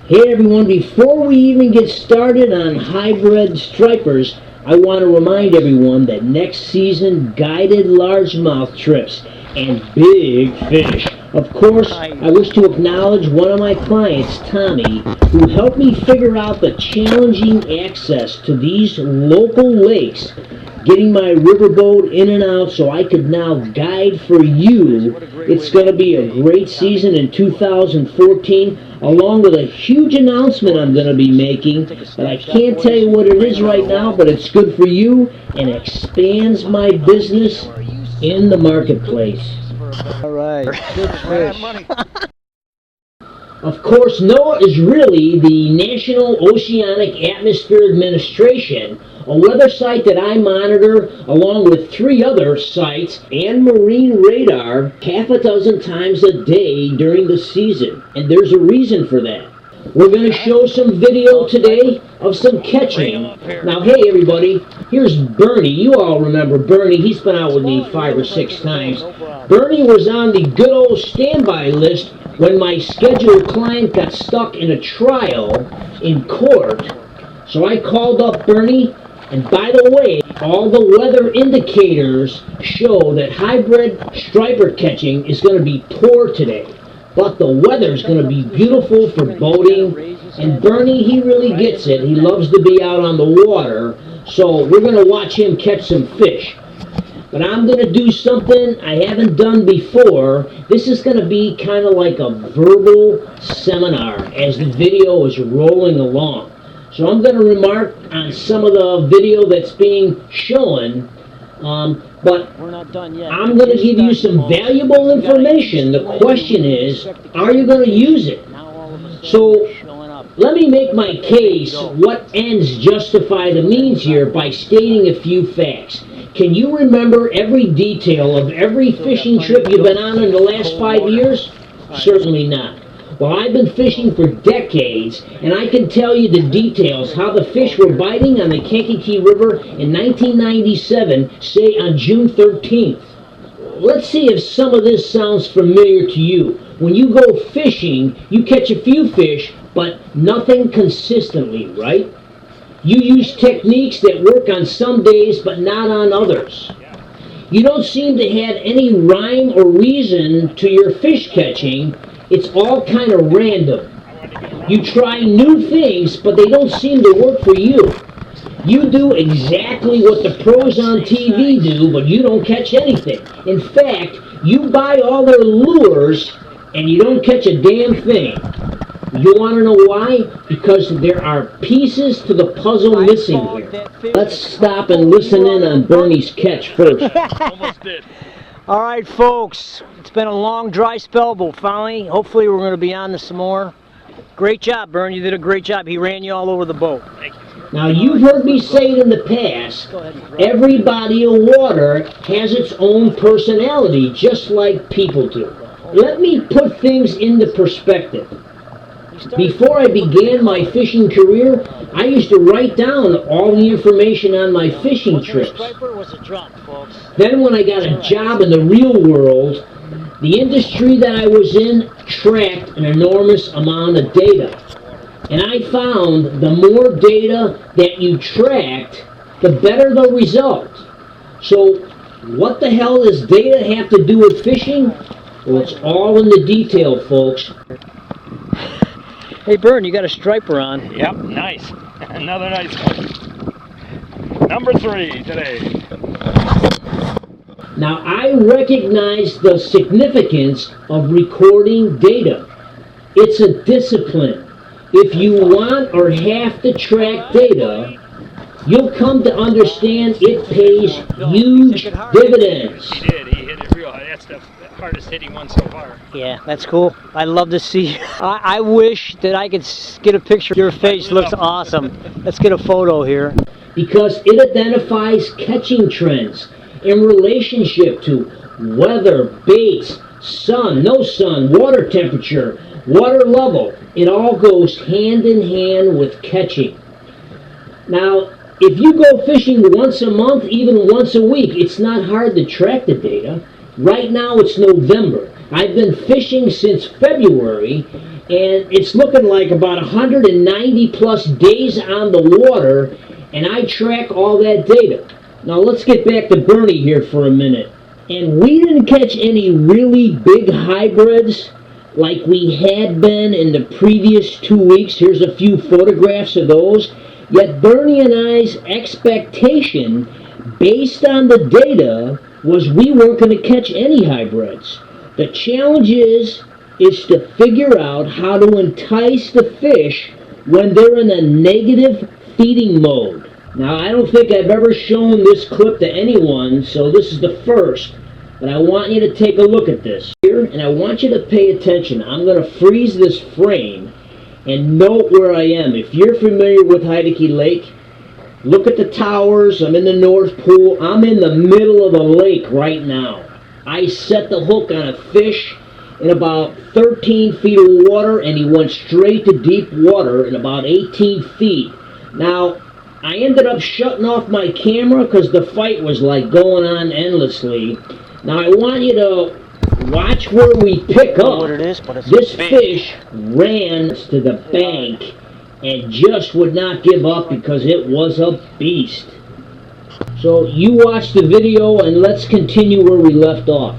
Hey everyone, before we even get started on hybrid stripers, I want to remind everyone that next season guided largemouth trips and big fish. Of course, I wish to acknowledge one of my clients, Tommy, who helped me figure out the challenging access to these local lakes, getting my riverboat in and out so I could now guide for you. It's going to be a great season in 2014, along with a huge announcement I'm going to be making, but I can't tell you what it is right now, but it's good for you and expands my business in the marketplace. All right, good fish. Of course, NOAA is really the National Oceanic Atmosphere Administration, a weather site that I monitor along with 3 other sites and marine radar half a dozen times a day during the season. And there's a reason for that. We're going to show some video today of some catching. Now, hey everybody, here's Bernie. You all remember Bernie. He's been out with me 5 or 6 times. Bernie was on the good old standby list when my scheduled client got stuck in a trial in court. So I called up Bernie, and by the way, all the weather indicators show that hybrid striper catching is going to be poor today. But the weather's going to be beautiful for boating, and Bernie, he really gets it. He loves to be out on the water, so we're going to watch him catch some fish. But I'm going to do something I haven't done before. This is going to be kind of like a verbal seminar as the video is rolling along. So I'm going to remark on some of the video that's being shown, but We're not done yet. I'm going to give you some valuable information. The question is, are you going to use it? So let me make my case. What ends justify the means here by stating a few facts. Can you remember every detail of every fishing trip you've been on in the last 5 years? Certainly not. Well, I've been fishing for decades, and I can tell you the details, how the fish were biting on the Kankakee River in 1997, say on June 13th. Let's see if some of this sounds familiar to you. When you go fishing, you catch a few fish, but nothing consistently, right? You use techniques that work on some days, but not on others. You don't seem to have any rhyme or reason to your fish catching. It's all kind of random. You try new things, but they don't seem to work for you. You do exactly what the pros on TV do, but you don't catch anything. In fact, you buy all their lures, and you don't catch a damn thing. You want to know why? Because there are pieces to the puzzle missing here. Let's stop and listen in on Bernie's catch first. Almost did. All right, folks. It's been a long dry spell, but finally, hopefully we're going to be on to some more. Great job, Bern. You did a great job. He ran you all over the boat. Thank you. Now, you've heard me say it in the past, every body of water has its own personality, just like people do. Let me put things into perspective. Before I began my fishing career, I used to write down all the information on my fishing trips. Then when I got a job in the real world, the industry that I was in tracked an enormous amount of data. And I found the more data that you tracked, the better the result. So what the hell does data have to do with fishing? Well, it's all in the detail, folks. Hey, Bern, you got a striper on. Yep, nice. Another nice one. Number 3 today. Now, I recognize the significance of recording data. It's a discipline. If you want or have to track data, you'll come to understand it pays huge dividends. He did. He hit it real high. That's the hardest hitting one so far. Yeah, that's cool. I love to see. I wish that I could get a picture. Your face looks awesome. Let's get a photo here. Because it identifies catching trends in relationship to weather, baits, sun, no sun, water temperature, water level. It all goes hand in hand with catching. Now, if you go fishing once a month, even once a week, it's not hard to track the data. Right now it's November. I've been fishing since February, and it's looking like about 190 plus days on the water, and I track all that data. Now let's get back to Bernie here for a minute. And we didn't catch any really big hybrids like we had been in the previous 2 weeks. Here's a few photographs of those. Yet Bernie and I's expectation, based on the data, was we weren't going to catch any hybrids. The challenge is to figure out how to entice the fish when they're in a negative feeding mode. Now, I don't think I've ever shown this clip to anyone, so this is the first. But I want you to take a look at this here, and I want you to pay attention. I'm going to freeze this frame and note where I am. If you're familiar with Heidecke Lake, look at the towers. I'm in the North Pool. I'm in the middle of the lake right now. I set the hook on a fish in about 13 feet of water, and he went straight to deep water in about 18 feet. Now, I ended up shutting off my camera because the fight was like going on endlessly. Now I want you to watch where we pick up. What it is, but it's this fish ran to the bank and just would not give up because it was a beast. So you watch the video and let's continue where we left off.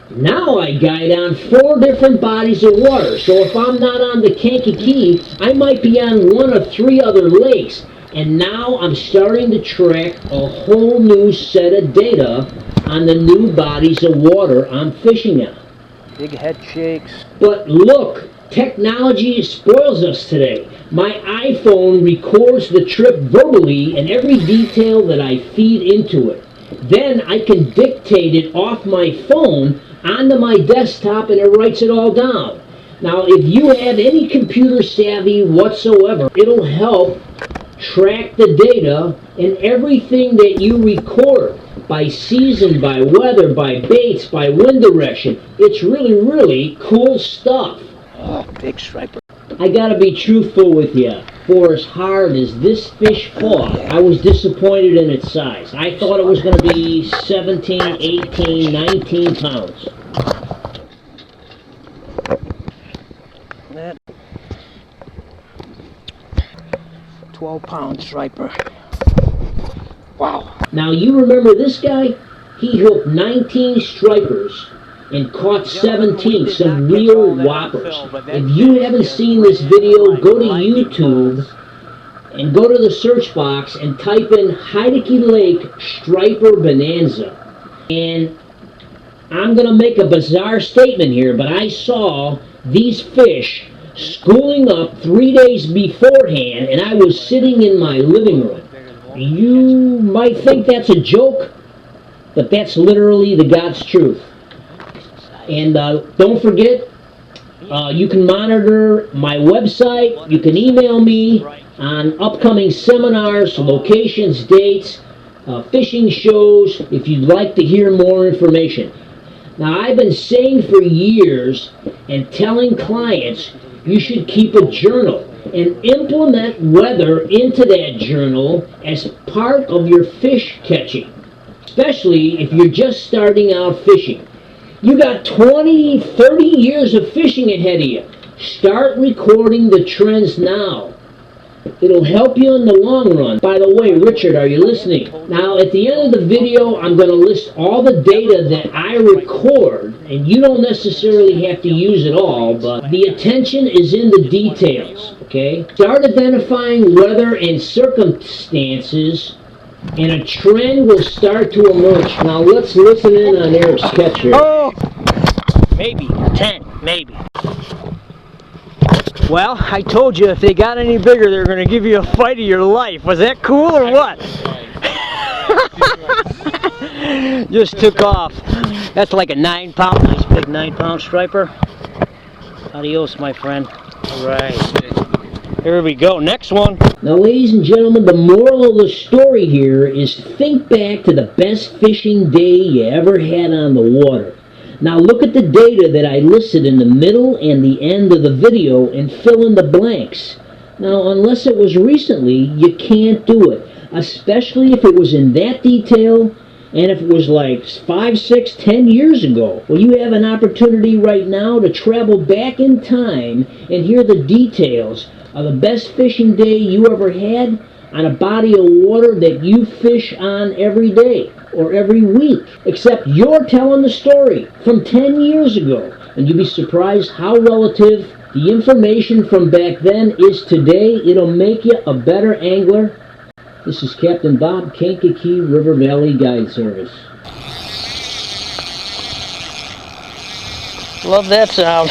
Now I guide on 4 different bodies of water. So if I'm not on the Kankakee, I might be on 1 of 3 other lakes. And now I'm starting to track a whole new set of data on the new bodies of water I'm fishing on. Big head shakes. But look, technology spoils us today. My iPhone records the trip verbally and every detail that I feed into it. Then I can dictate it off my phone onto my desktop and it writes it all down. Now, if you have any computer savvy whatsoever, it'll help track the data and everything that you record by season, by weather, by baits, by wind direction. It's really, really cool stuff. Oh, big striper. I gotta be truthful with you. For as hard as this fish fought, I was disappointed in its size. I thought it was gonna be 17, 18, 19 pounds. That 12-pound striper. Wow. Now you remember this guy? He hooked 19 stripers and caught 17, some real whoppers. If you haven't seen this video, go to YouTube and go to the search box and type in Heidecke Lake Striper Bonanza. And I'm going to make a bizarre statement here, but I saw these fish schooling up 3 days beforehand, and I was sitting in my living room. You might think that's a joke, but that's literally the God's truth. And don't forget, you can monitor my website. You can email me on upcoming seminars, locations, dates, fishing shows, if you'd like to hear more information. Now, I've been saying for years and telling clients you should keep a journal and implement weather into that journal as part of your fish catching, especially if you're just starting out fishing. You got 20, 30 years of fishing ahead of you. Start recording the trends now. It'll help you in the long run. By the way, Richard, are you listening? Now, at the end of the video, I'm going to list all the data that I record, and you don't necessarily have to use it all, but the attention is in the details, okay? Start identifying weather and circumstances, and a trend will start to emerge. Now, let's listen in on Eric's catch here. Oh! Maybe 10, maybe. Well, I told you if they got any bigger, they're going to give you a fight of your life. Was that cool or what? Just took off. That's like a 9-pound, nice big 9-pound striper. Adios, my friend. All right. Here we go. Next one. Now, ladies and gentlemen, the moral of the story here is think back to the best fishing day you ever had on the water. Now look at the data that I listed in the middle and the end of the video and fill in the blanks. Now, unless it was recently, you can't do it. Especially if it was in that detail, And if it was like 5, 6, 10 years ago, well, you have an opportunity right now to travel back in time and hear the details of the best fishing day you ever had on a body of water that you fish on every day or every week. Except you're telling the story from 10 years ago. And you'd be surprised how relative the information from back then is today. It'll make you a better angler. This is Captain Bob, Kankakee River Valley Guide Service. Love that sound.